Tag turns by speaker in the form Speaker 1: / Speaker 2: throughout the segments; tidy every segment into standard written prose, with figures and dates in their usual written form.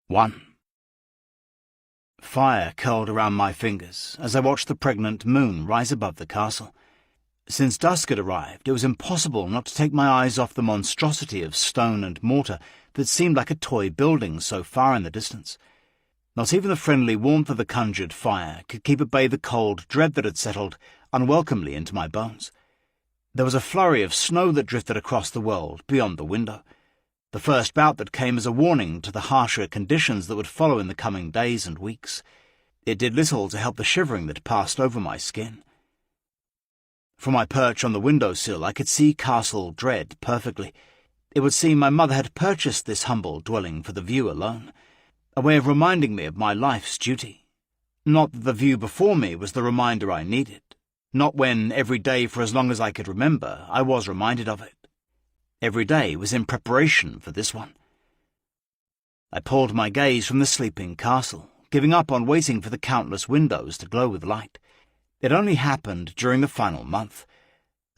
Speaker 1: 1. Fire curled around my fingers as I watched the pregnant moon rise above the castle. Since dusk had arrived, it was impossible not to take my eyes off the monstrosity of stone and mortar that seemed like a toy building so far in the distance. Not even the friendly warmth of the conjured fire could keep at bay the cold dread that had settled unwelcomely into my bones. There was a flurry of snow that drifted across the world beyond the window, the first bout that came as a warning to the harsher conditions that would follow in the coming days and weeks. It did little to help the shivering that passed over my skin. From my perch on the windowsill I could see Castle Dread perfectly. It would seem my mother had purchased this humble dwelling for the view alone, a way of reminding me of my life's duty. Not that the view before me was the reminder I needed, not when, every day for as long as I could remember, I was reminded of it. Every day was in preparation for this one. I pulled my gaze from the sleeping castle, giving up on waiting for the countless windows to glow with light. It only happened during the final month,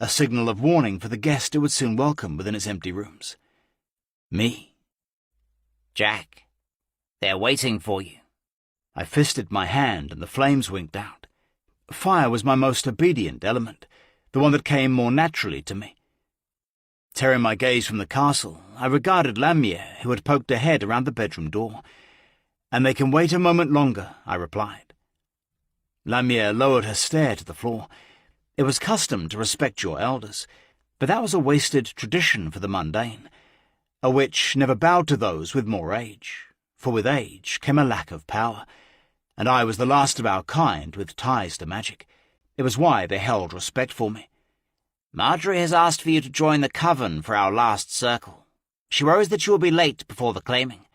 Speaker 1: a signal of warning for the guest it would soon welcome within its empty rooms. Me.
Speaker 2: Jack, they're waiting for you.
Speaker 1: I fisted my hand and the flames winked out. Fire was my most obedient element, the one that came more naturally to me. Tearing my gaze from the castle, I regarded Lamier, who had poked her head around the bedroom door. "And they can wait a moment longer," I replied. Lamier lowered her stare to the floor. It was custom to respect your elders, but that was a wasted tradition for the mundane. A witch never bowed to those with more age, for with age came a lack of power, and I was the last of our kind with ties to magic. It was why they held respect for me.
Speaker 2: "Marjorie has asked for you to join the coven for our last circle. She worries that you will be late before the claiming."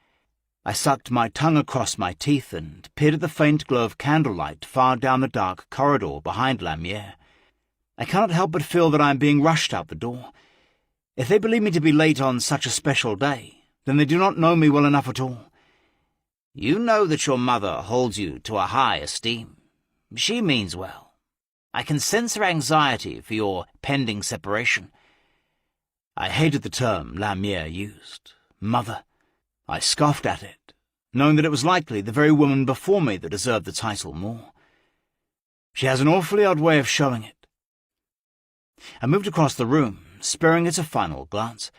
Speaker 1: I sucked my tongue across my teeth and peered at the faint glow of candlelight far down the dark corridor behind Lamier. I cannot help but feel that I am being rushed out the door. If they believe me to be late on such a special day, then they do not know me well enough at all.
Speaker 2: "You know that your mother holds you to a high esteem. She means well. I can sense her anxiety for your pending separation."
Speaker 1: I hated the term Lamier used. Mother. I scoffed at it, knowing that it was likely the very woman before me that deserved the title more. She has an awfully odd way of showing it. I moved across the room, sparing it a final glance.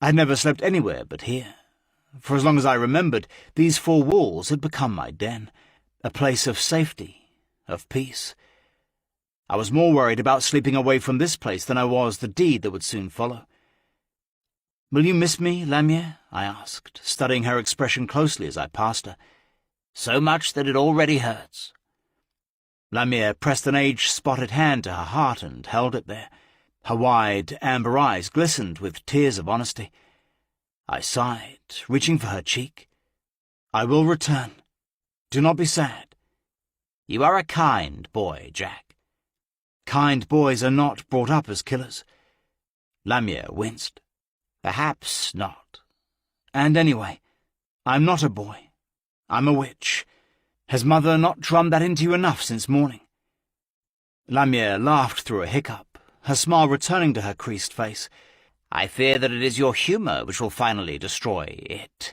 Speaker 1: I had never slept anywhere but here. For as long as I remembered, these four walls had become my den, a place of safety, of peace. I was more worried about sleeping away from this place than I was the deed that would soon follow. "Will you miss me, Lamier?" I asked, studying her expression closely as I passed her.
Speaker 2: "So much that it already hurts."
Speaker 1: Lamier pressed an age-spotted hand to her heart and held it there. Her wide, amber eyes glistened with tears of honesty. I sighed, reaching for her cheek. "I will return. Do not be sad."
Speaker 2: "You are a kind boy, Jack."
Speaker 1: "Kind boys are not brought up as killers." Lamier winced.
Speaker 2: "Perhaps not."
Speaker 1: "And anyway, I'm not a boy. I'm a witch. Has Mother not drummed that into you enough since morning?" Lamier laughed through a hiccup, her smile returning to her creased face.
Speaker 2: "I fear that it is your humour which will finally destroy it."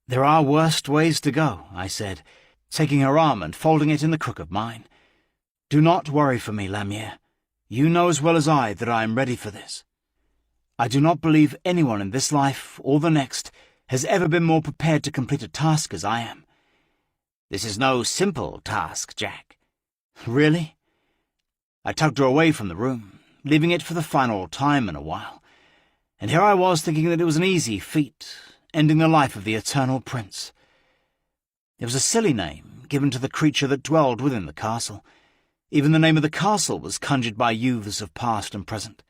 Speaker 1: "There are worse ways to go," I said, taking her arm and folding it in the crook of mine. "Do not worry for me, Lamier. You know as well as I that I am ready for this. I do not believe anyone in this life or the next has ever been more prepared to complete a task as I am."
Speaker 2: "This is no simple task, Jack."
Speaker 1: "Really?" I tugged her away from the room, leaving it for the final time in a while. And here I was thinking that it was an easy feat, ending the life of the Eternal Prince. It was a silly name given to the creature that dwelled within the castle. Even the name of the castle was conjured by youths of past and present.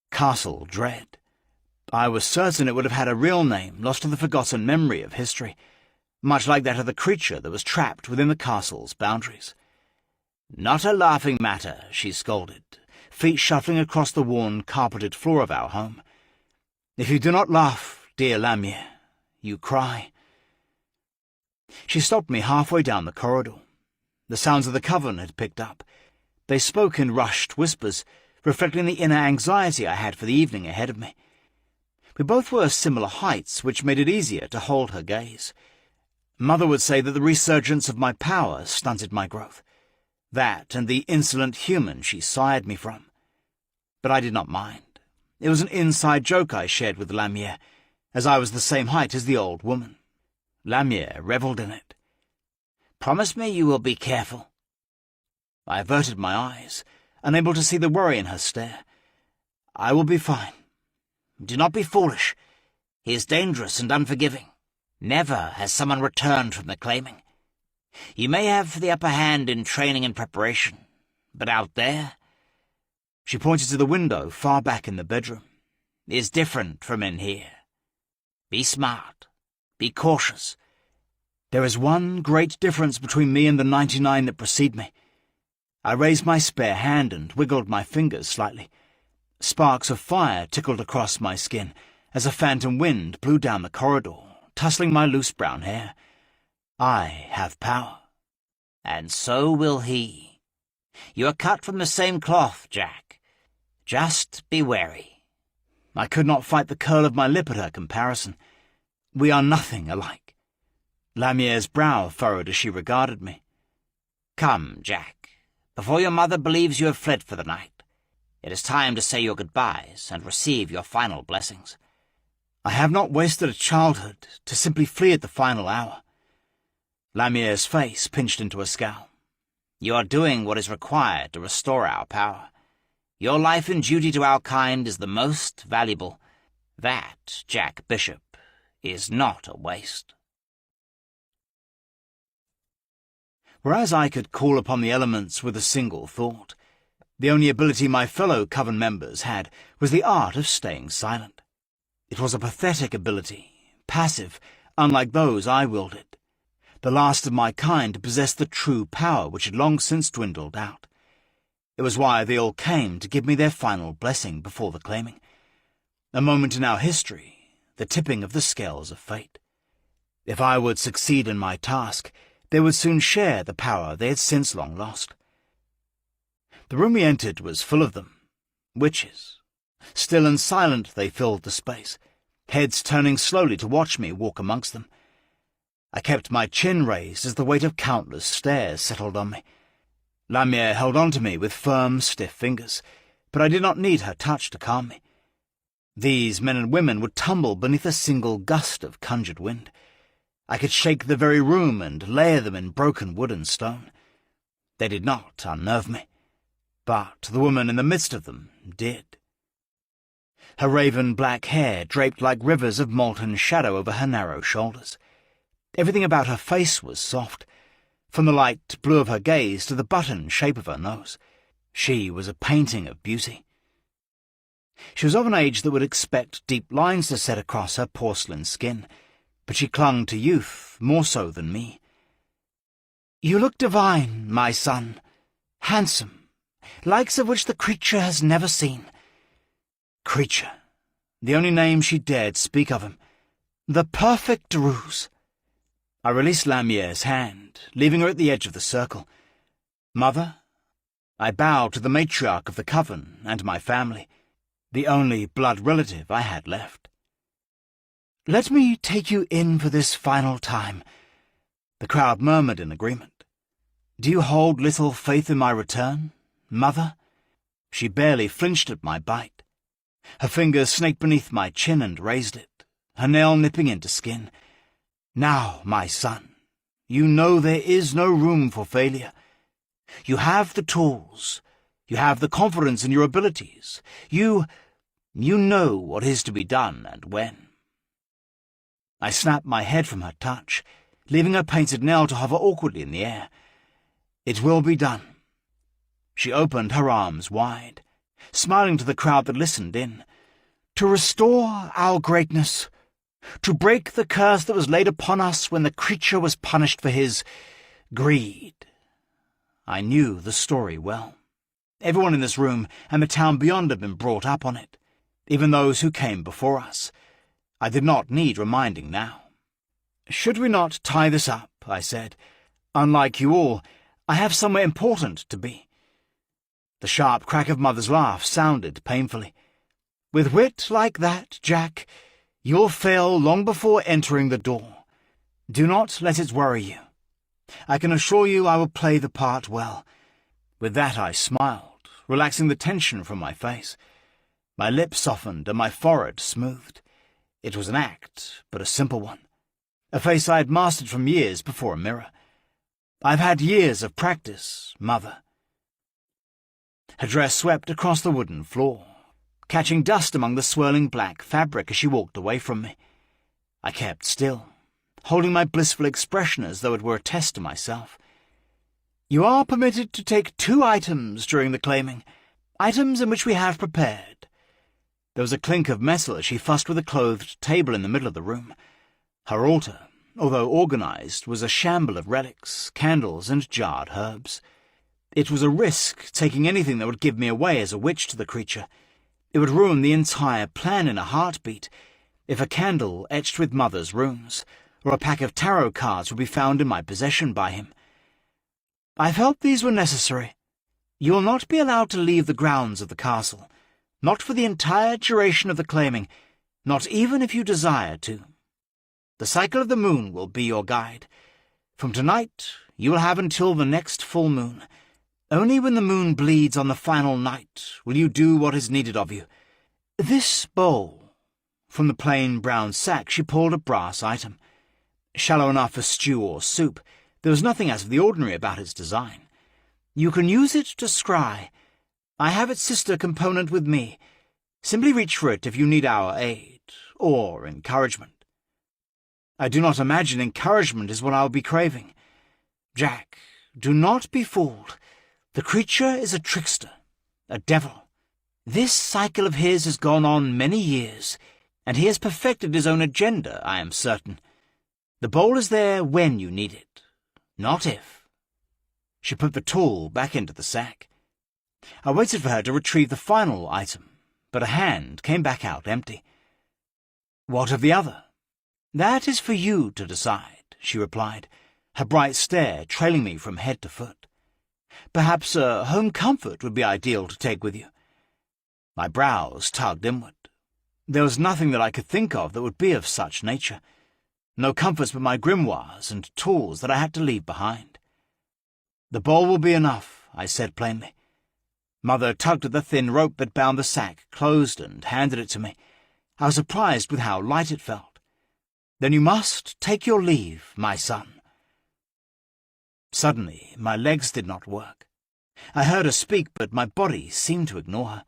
Speaker 1: Castle Dread. I was certain it would have had a real name lost to the forgotten memory of history, much like that of the creature that was trapped within the castle's boundaries.
Speaker 2: "Not a laughing matter," she scolded,
Speaker 1: feet shuffling across the worn, carpeted floor of our home. "If you do not laugh, dear Lamier, you cry." She stopped me halfway down the corridor. The sounds of the coven had picked up. They spoke in rushed whispers, reflecting the inner anxiety I had for the evening ahead of me. We both were similar heights, which made it easier to hold her gaze. Mother would say that the resurgence of my power stunted my growth. That and the insolent human she sired me from. But I did not mind. It was an inside joke I shared with Lamier, as I was the same height as the old woman. Lamier revelled in it.
Speaker 2: "Promise me you will be careful."
Speaker 1: I averted my eyes, unable to see the worry in her stare. "I will be fine."
Speaker 2: "Do not be foolish. He is dangerous and unforgiving. Never has someone returned from the claiming. You may have the upper hand in training and preparation, but out there,"
Speaker 1: she pointed to the window far back in the bedroom,
Speaker 2: "is different from in here. Be smart. Be cautious."
Speaker 1: There is one great difference between me and the 99 that precede me. I raised my spare hand and wiggled my fingers slightly. Sparks of fire tickled across my skin as a phantom wind blew down the corridor, tussling my loose brown hair. I have power.
Speaker 2: And so will he. You are cut from the same cloth, Jack. Just be wary.
Speaker 1: I could not fight the curl of my lip at her comparison. We are nothing alike. Lamier's brow furrowed as she regarded me.
Speaker 2: "Come, Jack, before your mother believes you have fled for the night. It is time to say your goodbyes and receive your final blessings."
Speaker 1: I have not wasted a childhood to simply flee at the final hour. Lamier's face pinched into a scowl.
Speaker 2: "You are doing what is required to restore our power. Your life and duty to our kind is the most valuable. That, Jack Bishop, is not a waste."
Speaker 1: Whereas I could call upon the elements with a single thought, the only ability my fellow coven members had was the art of staying silent. It was a pathetic ability, passive, unlike those I wielded. The last of my kind possessed the true power which had long since dwindled out. It was why they all came to give me their final blessing before the claiming. A moment in our history, the tipping of the scales of fate. If I would succeed in my task, they would soon share the power they had since long lost. The room we entered was full of them, witches. Still and silent they filled the space, heads turning slowly to watch me walk amongst them. I kept my chin raised as the weight of countless stares settled on me. Lamier held on to me with firm, stiff fingers, but I did not need her touch to calm me. These men and women would tumble beneath a single gust of conjured wind. I could shake the very room and layer them in broken wood and stone. They did not unnerve me, but the woman in the midst of them did. Her raven black hair draped like rivers of molten shadow over her narrow shoulders. Everything about her face was soft, from the light blue of her gaze to the button shape of her nose. She was a painting of beauty. She was of an age that would expect deep lines to set across her porcelain skin, but she clung to youth more so than me. "You look divine, my son, handsome, likes of which the creature has never seen." Creature, the only name she dared speak of him. The perfect ruse. I released Lamier's hand, leaving her at the edge of the circle. "Mother?" I bowed to the matriarch of the coven and my family, the only blood relative I had left. "Let me take you in for this final time." The crowd murmured in agreement. "Do you hold little faith in my return, Mother?" She barely flinched at my bite. Her fingers snaked beneath my chin and raised it, her nail nipping into skin. "Now, my son, you know there is no room for failure. You have the tools. You have the confidence in your abilities. You know what is to be done and when." I snapped my head from her touch, leaving her painted nail to hover awkwardly in the air. "It will be done." She opened her arms wide, smiling to the crowd that listened in. "To restore our greatness, to break the curse that was laid upon us when the creature was punished for his greed." I knew the story well. Everyone in this room and the town beyond had been brought up on it, even those who came before us. I did not need reminding now. "Should we not tie this up?" I said. "Unlike you all, I have somewhere important to be." The sharp crack of Mother's laugh sounded painfully. "With wit like that, Jack, you'll fail long before entering the door. Do not let it worry you. I can assure you I will play the part well." With that I smiled, relaxing the tension from my face. My lips softened and my forehead smoothed. It was an act, but a simple one. A face I had mastered from years before a mirror. "I've had years of practice, Mother." Her dress swept across the wooden floor, catching dust among the swirling black fabric as she walked away from me. I kept still, holding my blissful expression as though it were a test to myself. "You are permitted to take 2 items during the claiming, items in which we have prepared." There was a clink of metal as she fussed with a clothed table in the middle of the room. Her altar, although organized, was a shamble of relics, candles, and jarred herbs. It was a risk taking anything that would give me away as a witch to the creature. It would ruin the entire plan in a heartbeat if a candle etched with Mother's runes, or a pack of tarot cards would be found in my possession by him. I felt these were necessary. You will not be allowed to leave the grounds of the castle, not for the entire duration of the claiming, not even if you desire to. The cycle of the moon will be your guide. From tonight, you will have until the next full moon. Only when the moon bleeds on the final night will you do what is needed of you. This bowl." From the plain brown sack she pulled a brass item. Shallow enough for stew or soup, there was nothing out of the ordinary about its design. "You can use it to scry. I have its sister component with me. Simply reach for it if you need our aid, or encouragement." "I do not imagine encouragement is what I will be craving. Jack, do not be fooled. The creature is a trickster, a devil. This cycle of his has gone on many years, and he has perfected his own agenda, I am certain. The bowl is there when you need it, not if." She put the tool back into the sack. I waited for her to retrieve the final item, but a hand came back out empty. "What of the other?" "That is for you to decide," she replied, her bright stare trailing me from head to foot. "Perhaps a home comfort would be ideal to take with you." My brows tugged inward. There was nothing that I could think of that would be of such nature. No comforts but my grimoires and tools that I had to leave behind. "The bowl will be enough," I said plainly. Mother tugged at the thin rope that bound the sack closed and handed it to me. I was surprised with how light it felt. "Then you must take your leave, my son." Suddenly, my legs did not work. I heard her speak, but my body seemed to ignore her.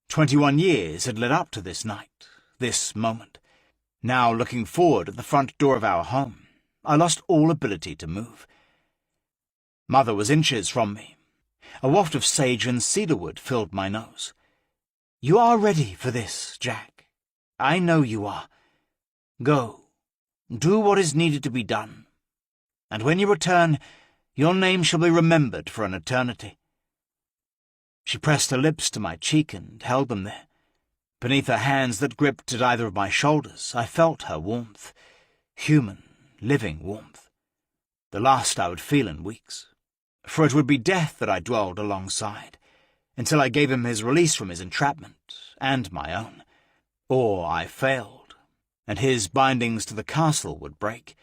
Speaker 1: 21 years had led up to this night, this moment. Now, looking forward at the front door of our home, I lost all ability to move. Mother was inches from me. A waft of sage and cedarwood filled my nose. "You are ready for this, Jack. I know you are. Go, do what is needed to be done, and when you return, your name shall be remembered for an eternity." She pressed her lips to my cheek and held them there. Beneath her hands that gripped at either of my shoulders, I felt her warmth, human, living warmth, the last I would feel in weeks. For it would be death that I dwelled alongside, until I gave him his release from his entrapment, and my own. Or I failed, and his bindings to the castle would break,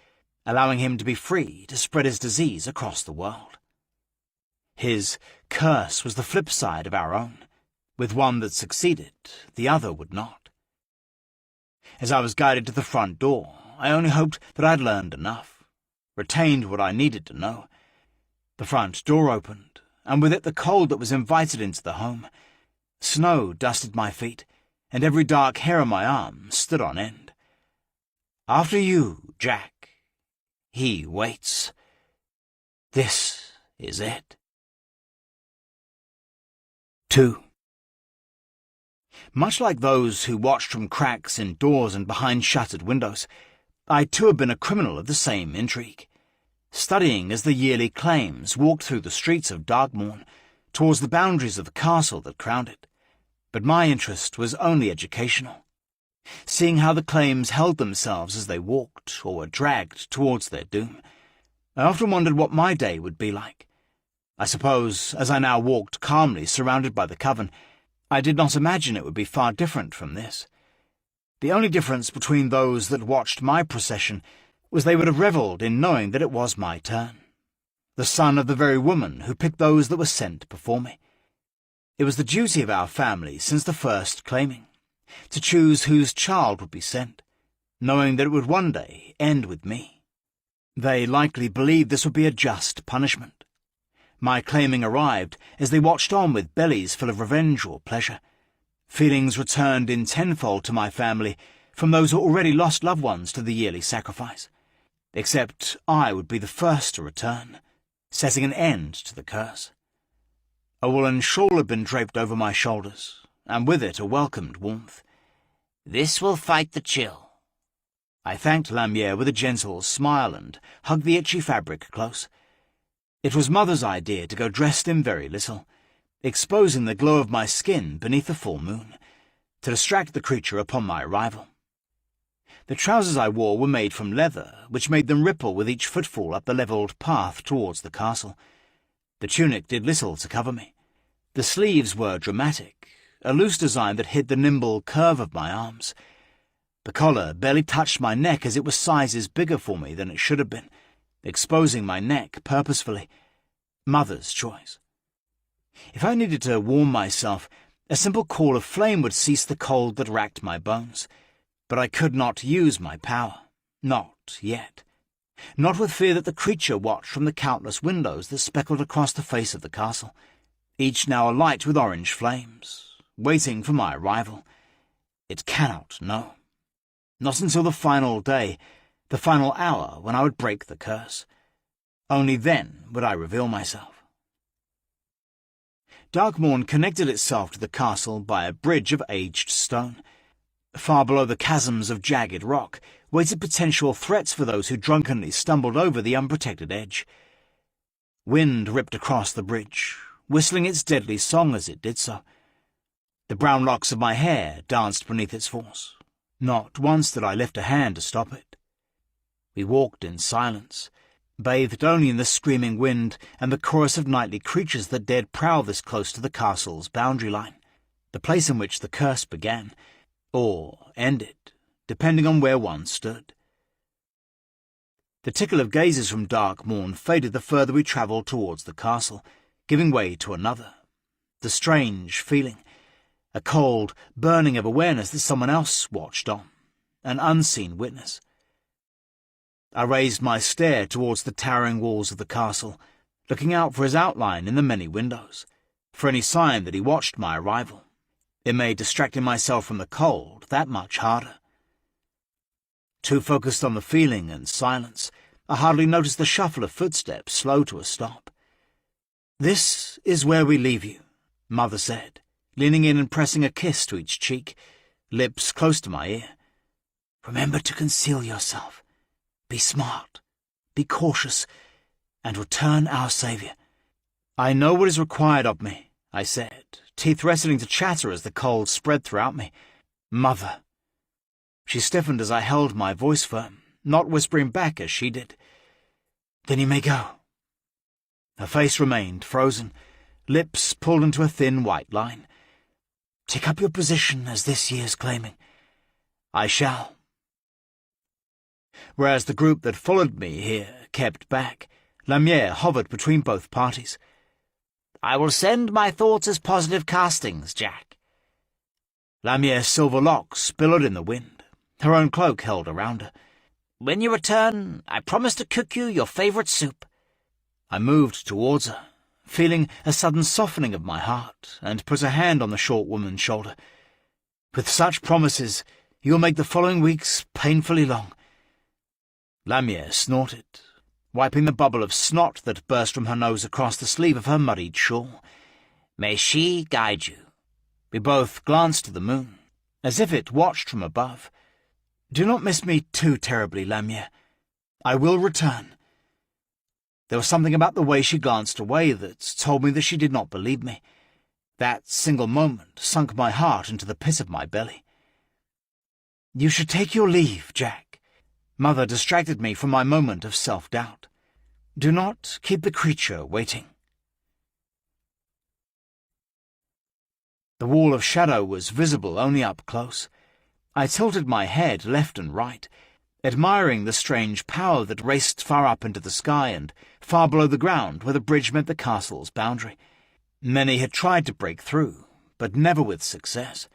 Speaker 1: allowing him to be free to spread his disease across the world. His curse was the flip side of our own. With one that succeeded, the other would not. As I was guided to the front door, I only hoped that I had learned enough, retained what I needed to know. The front door opened, and with it the cold that was invited into the home. Snow dusted my feet, and every dark hair on my arm stood on end. "After you, Jack. He waits. This is it." 2. Much like those who watched from cracks in doors and behind shuttered windows, I too had been a criminal of the same intrigue, studying as the yearly claims walked through the streets of Darkmorn towards the boundaries of the castle that crowned it. But my interest was only educational, seeing how the claims held themselves as they walked or were dragged towards their doom. I often wondered what my day would be like. I suppose, as I now walked calmly surrounded by the coven, I did not imagine it would be far different from this. The only difference between those that watched my procession was they would have revelled in knowing that it was my turn, the son of the very woman who picked those that were sent before me. It was the duty of our family since the first claiming, to choose whose child would be sent, knowing that it would one day end with me. They likely believed this would be a just punishment. My claiming arrived as they watched on with bellies full of revenge or pleasure. Feelings returned in tenfold to my family from those who already lost loved ones to the yearly sacrifice. Except I would be the first to return, setting an end to the curse. A woolen shawl had been draped over my shoulders, and with it a welcomed warmth.
Speaker 2: "This will fight the chill."
Speaker 1: I thanked Lamier with a gentle smile and hugged the itchy fabric close. It was Mother's idea to go dressed in very little, exposing the glow of my skin beneath the full moon, to distract the creature upon my arrival. The trousers I wore were made from leather, which made them ripple with each footfall up the levelled path towards the castle. The tunic did little to cover me. The sleeves were dramatic, a loose design that hid the nimble curve of my arms. The collar barely touched my neck as it was sizes bigger for me than it should have been, exposing my neck purposefully. Mother's choice. If I needed to warm myself, a simple call of flame would cease the cold that racked my bones. But I could not use my power. Not yet. Not with fear that the creature watched from the countless windows that speckled across the face of the castle, each now alight with orange flames, waiting for my arrival. It cannot know. Not until the final day, the final hour when I would break the curse. Only then would I reveal myself. Darkmorn connected itself to the castle by a bridge of aged stone. Far below the chasms of jagged rock waited potential threats for those who drunkenly stumbled over the unprotected edge. Wind ripped across the bridge, whistling its deadly song as it did so. The brown locks of my hair danced beneath its force. Not once did I lift a hand to stop it. We walked in silence, bathed only in the screaming wind and the chorus of nightly creatures that dared prowl this close to the castle's boundary line, the place in which the curse began, or ended, depending on where one stood. The tickle of gazes from Darkmorn faded the further we travelled towards the castle, giving way to another. The strange feeling, a cold, burning of awareness that someone else watched on, an unseen witness. I raised my stare towards the towering walls of the castle, looking out for his outline in the many windows, for any sign that he watched my arrival. It made distracting myself from the cold that much harder. Too focused on the feeling and silence, I hardly noticed the shuffle of footsteps slow to a stop. "This is where we leave you," Mother said, leaning in and pressing a kiss to each cheek, lips close to my ear. "Remember to conceal yourself. Be smart, be cautious, and return our saviour." "I know what is required of me," I said, teeth wrestling to chatter as the cold spread throughout me. "Mother." She stiffened as I held my voice firm, not whispering back as she did. "Then you may go." Her face remained frozen, lips pulled into a thin white line. "Take up your position as this year's claiming." "I shall." Whereas the group that followed me here kept back, Lamier hovered between both parties.
Speaker 2: "I will send my thoughts as positive castings, Jack."
Speaker 1: Lamier's silver locks billowed in the wind, her own cloak held around her.
Speaker 2: "When you return, I promise to cook you your favourite soup."
Speaker 1: I moved towards her, feeling a sudden softening of my heart, and put a hand on the short woman's shoulder. "With such promises, you'll make the following weeks painfully long." Lamier snorted, wiping the bubble of snot that burst from her nose across the sleeve of her muddied shawl.
Speaker 2: "May she guide you."
Speaker 1: We both glanced to the moon, as if it watched from above. "Do not miss me too terribly, Lamier. I will return." There was something about the way she glanced away that told me that she did not believe me. That single moment sunk my heart into the pit of my belly. "You should take your leave, Jack." Mother distracted me from my moment of self-doubt. "Do not keep the creature waiting." The wall of shadow was visible only up close. I tilted my head left and right, admiring the strange power that raced far up into the sky and far below the ground where the bridge met the castle's boundary. Many had tried to break through, but never with success.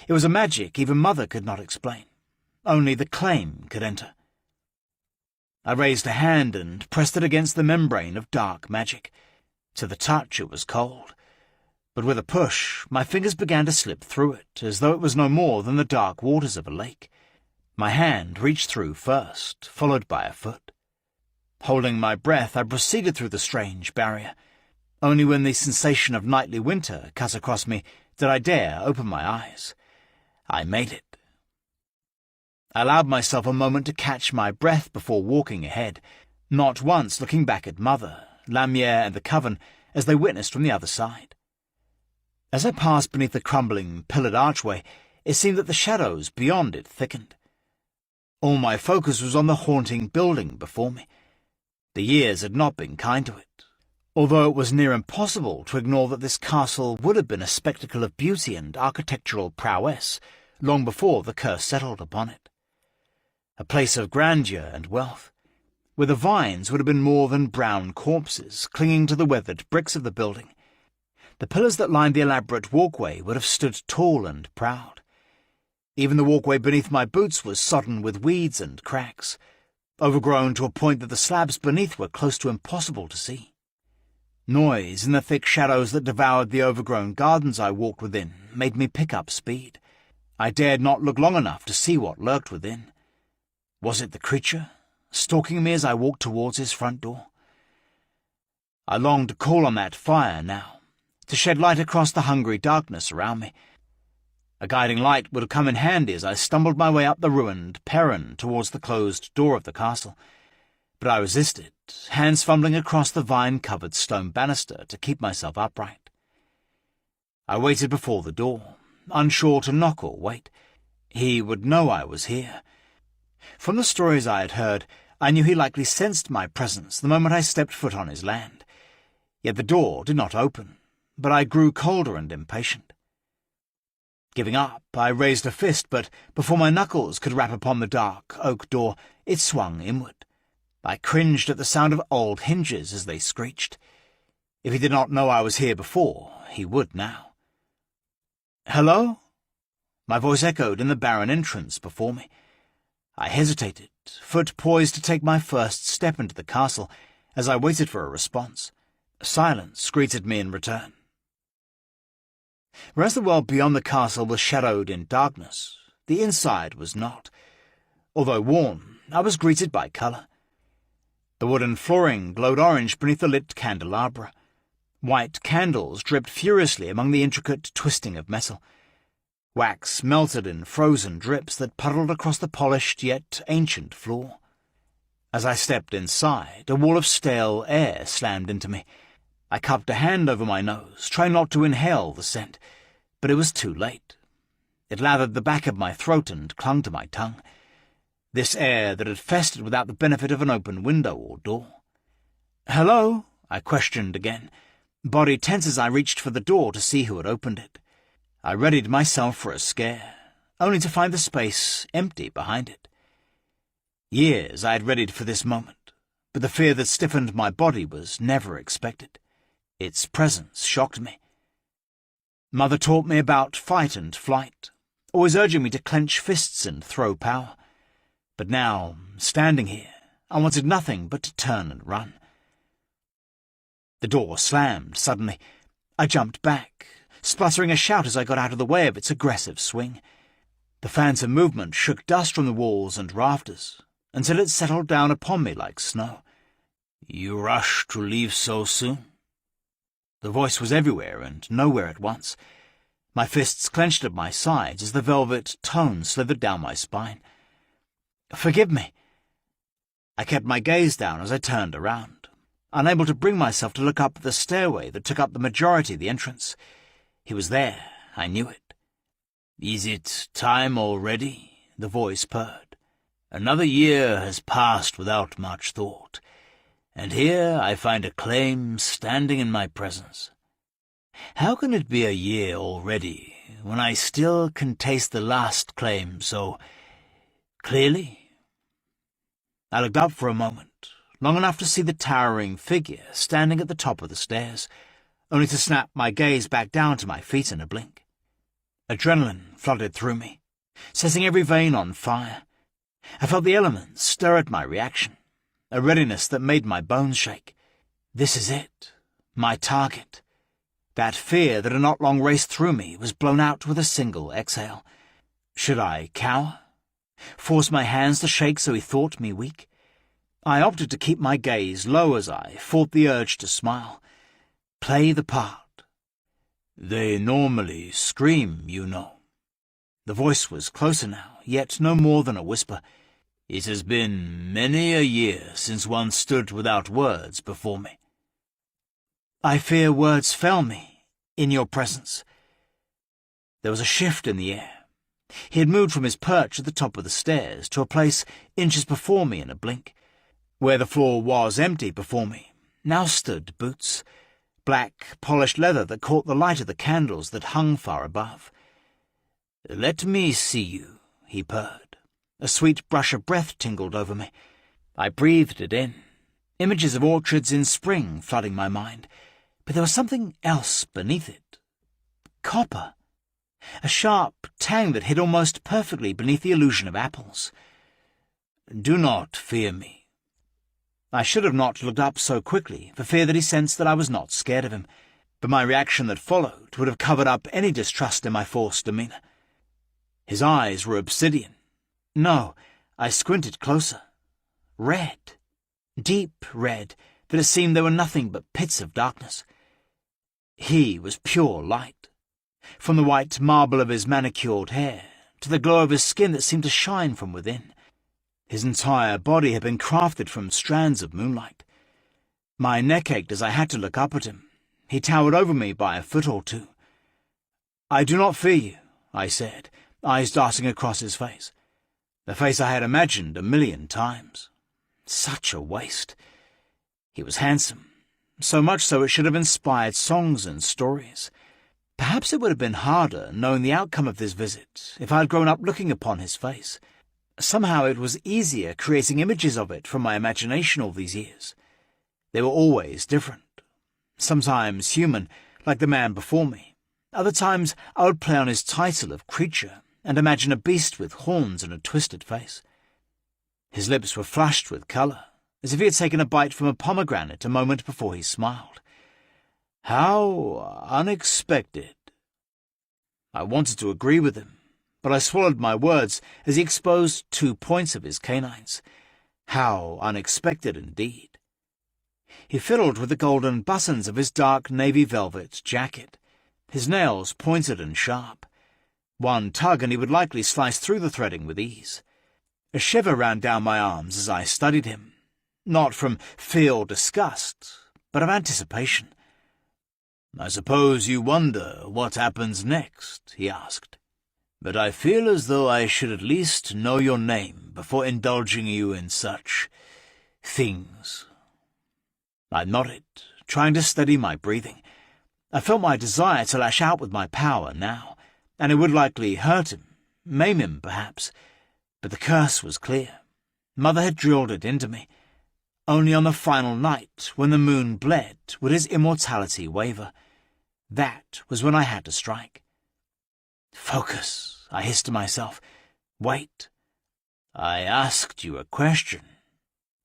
Speaker 1: It was a magic even Mother could not explain. Only the claim could enter. I raised a hand and pressed it against the membrane of dark magic. To the touch it was cold, but with a push my fingers began to slip through it, as though it was no more than the dark waters of a lake. My hand reached through first, followed by a foot. Holding my breath, I proceeded through the strange barrier. Only when the sensation of nightly winter cut across me did I dare open my eyes. I made it. I allowed myself a moment to catch my breath before walking ahead, not once looking back at Mother, Lamierre, and the coven as they witnessed from the other side. As I passed beneath the crumbling, pillared archway, it seemed that the shadows beyond it thickened. All my focus was on the haunting building before me. The years had not been kind to it, although it was near impossible to ignore that this castle would have been a spectacle of beauty and architectural prowess long before the curse settled upon it. A place of grandeur and wealth, where the vines would have been more than brown corpses clinging to the weathered bricks of the building. The pillars that lined the elaborate walkway would have stood tall and proud. Even the walkway beneath my boots was sodden with weeds and cracks, overgrown to a point that the slabs beneath were close to impossible to see. Noise in the thick shadows that devoured the overgrown gardens I walked within made me pick up speed. I dared not look long enough to see what lurked within. Was it the creature, stalking me as I walked towards his front door? I longed to call on that fire now, to shed light across the hungry darkness around me. A guiding light would have come in handy as I stumbled my way up the ruined perron towards the closed door of the castle, but I resisted, hands fumbling across the vine-covered stone banister to keep myself upright. I waited before the door, unsure to knock or wait. He would know I was here. From the stories I had heard, I knew he likely sensed my presence the moment I stepped foot on his land. Yet the door did not open, but I grew colder and impatient. Giving up, I raised a fist, but before my knuckles could rap upon the dark oak door, it swung inward. I cringed at the sound of old hinges as they screeched. If he did not know I was here before, he would now. "Hello?" My voice echoed in the barren entrance before me. I hesitated, foot poised to take my first step into the castle, as I waited for a response. Silence greeted me in return. Whereas the world beyond the castle was shadowed in darkness, the inside was not. Although warm, I was greeted by colour. The wooden flooring glowed orange beneath the lit candelabra. White candles dripped furiously among the intricate twisting of metal. Wax melted in frozen drips that puddled across the polished yet ancient floor. As I stepped inside, a wall of stale air slammed into me. I cupped a hand over my nose, trying not to inhale the scent, but it was too late. It lathered the back of my throat and clung to my tongue. This air that had festered without the benefit of an open window or door. "Hello?" I questioned again, body tense as I reached for the door to see who had opened it. I readied myself for a scare, only to find the space empty behind it. Years I had readied for this moment, but the fear that stiffened my body was never expected. Its presence shocked me. Mother taught me about fight and flight, always urging me to clench fists and throw power. But now, standing here, I wanted nothing but to turn and run. The door slammed suddenly. I jumped back, spluttering a shout as I got out of the way of its aggressive swing. The phantom movement shook dust from the walls and rafters, until it settled down upon me like snow. "You rush to leave so soon?" The voice was everywhere and nowhere at once. My fists clenched at my sides as the velvet tone slithered down my spine. "Forgive me." I kept my gaze down as I turned around, unable to bring myself to look up the stairway that took up the majority of the entrance. He was there, I knew it. "Is it time already?" the voice purred. "Another year has passed without much thought, and here I find a claim standing in my presence. How can it be a year already, when I still can taste the last claim so clearly?" I looked up for a moment, long enough to see the towering figure standing at the top of the stairs, only to snap my gaze back down to my feet in a blink. Adrenaline flooded through me, setting every vein on fire. I felt the elements stir at my reaction, a readiness that made my bones shake. This is it, my target. That fear that had not long raced through me was blown out with a single exhale. Should I cower? Force my hands to shake so he thought me weak? I opted to keep my gaze low as I fought the urge to smile. Play the part. They normally scream, you know. The voice was closer now, yet no more than a whisper. It has been many a year since one stood without words before me. I fear words fail me in your presence. There was a shift in the air. He had moved from his perch at the top of the stairs to a place inches before me in a blink. Where the floor was empty before me, now stood boots, black, polished leather that caught the light of the candles that hung far above. "Let me see you," he purred. A sweet brush of breath tingled over me. I breathed it in, images of orchards in spring flooding my mind. But there was something else beneath it. Copper. A sharp tang that hid almost perfectly beneath the illusion of apples. "Do not fear me." I should have not looked up so quickly, for fear that he sensed that I was not scared of him, but my reaction that followed would have covered up any distrust in my forced demeanour. His eyes were obsidian. No, I squinted closer. Red. Deep red, that it seemed they were nothing but pits of darkness. He was pure light. From the white marble of his manicured hair to the glow of his skin that seemed to shine from within. His entire body had been crafted from strands of moonlight. My neck ached as I had to look up at him. He towered over me by a foot or two. "I do not fear you," I said, eyes darting across his face. The face I had imagined 1,000,000 times. Such a waste. He was handsome, so much so it should have inspired songs and stories. Perhaps it would have been harder knowing the outcome of this visit if I had grown up looking upon his face. Somehow it was easier creating images of it from my imagination all these years. They were always different. Sometimes human, like the man before me. Other times I would play on his title of creature and imagine a beast with horns and a twisted face. His lips were flushed with colour, as if he had taken a bite from a pomegranate a moment before he smiled. How unexpected. I wanted to agree with him, but I swallowed my words as he exposed 2 points of his canines. How unexpected indeed. He fiddled with the golden buttons of his dark navy velvet jacket, his nails pointed and sharp. One tug and he would likely slice through the threading with ease. A shiver ran down my arms as I studied him, not from fear or disgust, but of anticipation. "I suppose you wonder what happens next," he asked. "But I feel as though I should at least know your name before indulging you in such things." I nodded, trying to steady my breathing. I felt my desire to lash out with my power now, and it would likely hurt him, maim him perhaps, but the curse was clear. Mother had drilled it into me. Only on the final night, when the moon bled, would his immortality waver. That was when I had to strike. "Focus," I hissed to myself. "Wait. I asked you a question."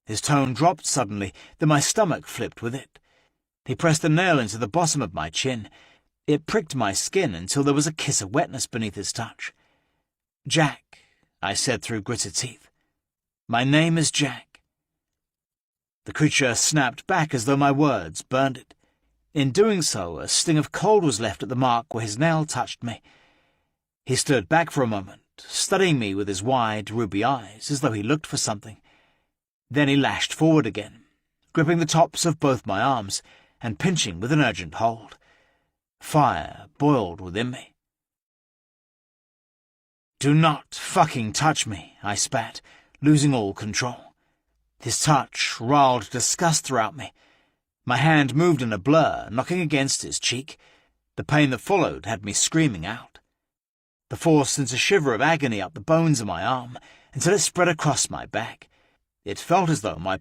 Speaker 1: His tone dropped suddenly, then my stomach flipped with it. He pressed a nail into the bottom of my chin. It pricked my skin until there was a kiss of wetness beneath his touch. "Jack," I said through gritted teeth. "My name is Jack." The creature snapped back as though my words burned it. In doing so, a sting of cold was left at the mark where his nail touched me. He stood back for a moment, studying me with his wide, ruby eyes, as though he looked for something. Then he lashed forward again, gripping the tops of both my arms and pinching with an urgent hold. Fire boiled within me. "Do not fucking touch me," I spat, losing all control. His touch riled disgust throughout me. My hand moved in a blur, knocking against his cheek. The pain that followed had me screaming out. The force sent a shiver of agony up the bones of my arm until it spread across my back. It felt as though my